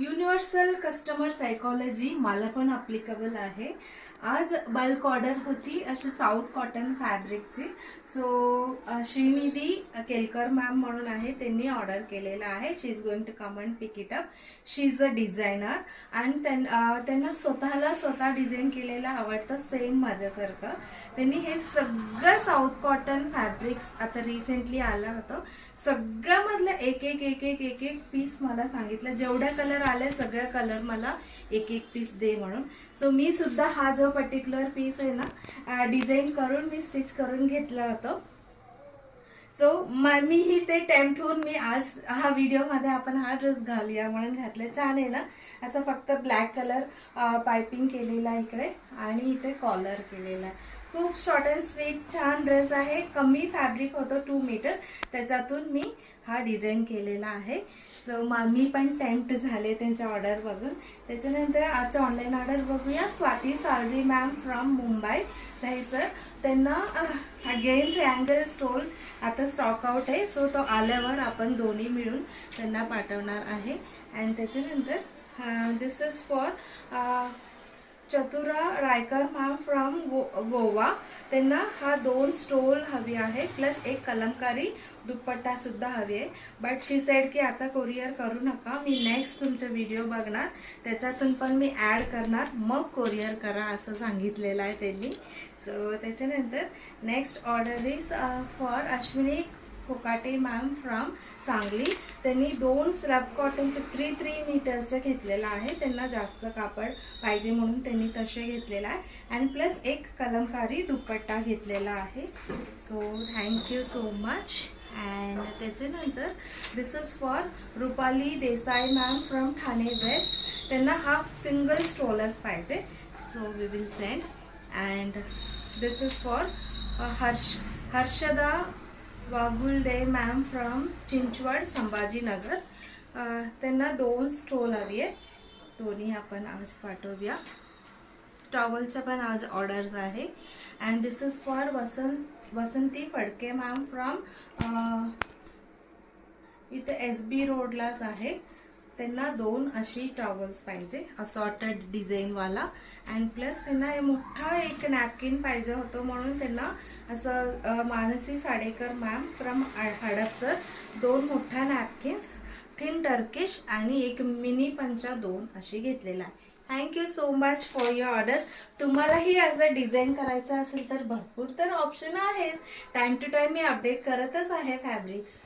Universal customer psychology मला पण applicable आहे. आज बल्क ऑर्डर होती अशी साऊथ कॉटन फॅब्रिकची. सो श्रीनिधी केलकर मॅम म्हणून आहे, त्यांनी ऑर्डर केलेला आहे. She is going to come and pick it up. She is a designer आणि त्यांना स्वतः डिझाईन केलेलं आवडतं, सेम माझ्यासारखं. त्यांनी हे सगळं साऊथ कॉटन फॅब्रिक्स आता रिसेंटली आलं होतं, सगळ्यामधलं एक एक एक एक एक एक पीस मला सांगितलं, जेवढ्या कलर आले सगळ्या कलर मला एक एक पीस दे म्हणून. सो मी सुद्धा हा जो पर्टिक्युलर पीस आहे ना, डिझाईन करून मी स्टिच करून घेतला होतं. सो मीही ते टेम्प्ट होऊन मी आज हा व्हिडिओमध्ये आपण हा ड्रेस घालूया म्हणून घातला. छान आहे ना, असं फक्त ब्लॅक कलर पायपिंग केलेला आहे इकडे आणि इथे कॉलर केलेला आहे. खूप शॉर्ट अँड स्वीट छान ड्रेस आहे. कमी फॅब्रिक होतं 2 मीटर, त्याच्यातून मी हा डिझाईन केलेला आहे. सो मी पण टेम्प्ट झाले त्यांच्या ऑर्डर बघून. त्याच्यानंतर आजच्या ऑनलाईन ऑर्डर बघूया. Swati Salvi ma'am from Mumbai sir, त्यांना अगेन ट्रायंगल स्टोल आता स्टॉक आउट आहे. सो तो आल्यावर आपण दोन्ही मिळून त्यांना पाठवणार आहे. अँड त्याच्यानंतर दिस इज फॉर चतुरा रायकर मॅम फ्रॉम गोवा. त्यांना हा 2 स्टोल हवी आहे प्लस एक कलमकारी दुपट्टा सुद्धा हवी आहे. बट शी सेड की आता कोरियर करू नका, मी नेक्स्ट तुमचा व्हिडिओ बघणार त्याच्यातून पण मी ॲड करणार, मग कोरियर करा असं सांगितलेलं आहे त्यांनी. सो त्याच्यानंतर next order is for Ashwini Kokate ma'am from Sangli. त्यांनी 2 स्लॅब कॉटनचे 3 मीटरचे घेतलेलं आहे. त्यांना जास्त कापड पाहिजे म्हणून त्यांनी तसे घेतलेला आहे आणि प्लस एक कलमकारी दुपट्टा घेतलेला आहे. So thank you so much. And त्याच्यानंतर this is for Rupali Desai ma'am from Thane west. त्यांना हा सिंगल स्टोलच पाहिजे, so we will send. And this is for Harshada Wagulde ma'am from Chinchwad Sambhajinagar. त्यांना 2 स्टोल हवी आहे, दोन्ही आपण आज पाठवूया. टॉवलच्या पण आज ऑर्डर्स आहे. And this is for वसंती Phadke ma'am from इथे SB रोडलाच आहे. त्यांना 2 अशी टॉवल्स पाहिजे असॉर्टेड डिझाईनवाला. अँड प्लस त्यांना मोठा एक नॅपकिन पाहिजे होतं म्हणून त्यांना असं मानसी साडेकर मॅम फ्रॉम हडपसर 2 मोठ्या नॅपकिन्स, थिन टर्किश आणि एक मिनी पंचा 2 अशी घेतलेला आहे. Thank you so much for your orders. तुम्हालाही ॲज अ डिझाईन करायचं असेल तर भरपूर तर ऑप्शन आहेत. टाईम टू टाईम मी अपडेट करतच आहे फॅब्रिक्स.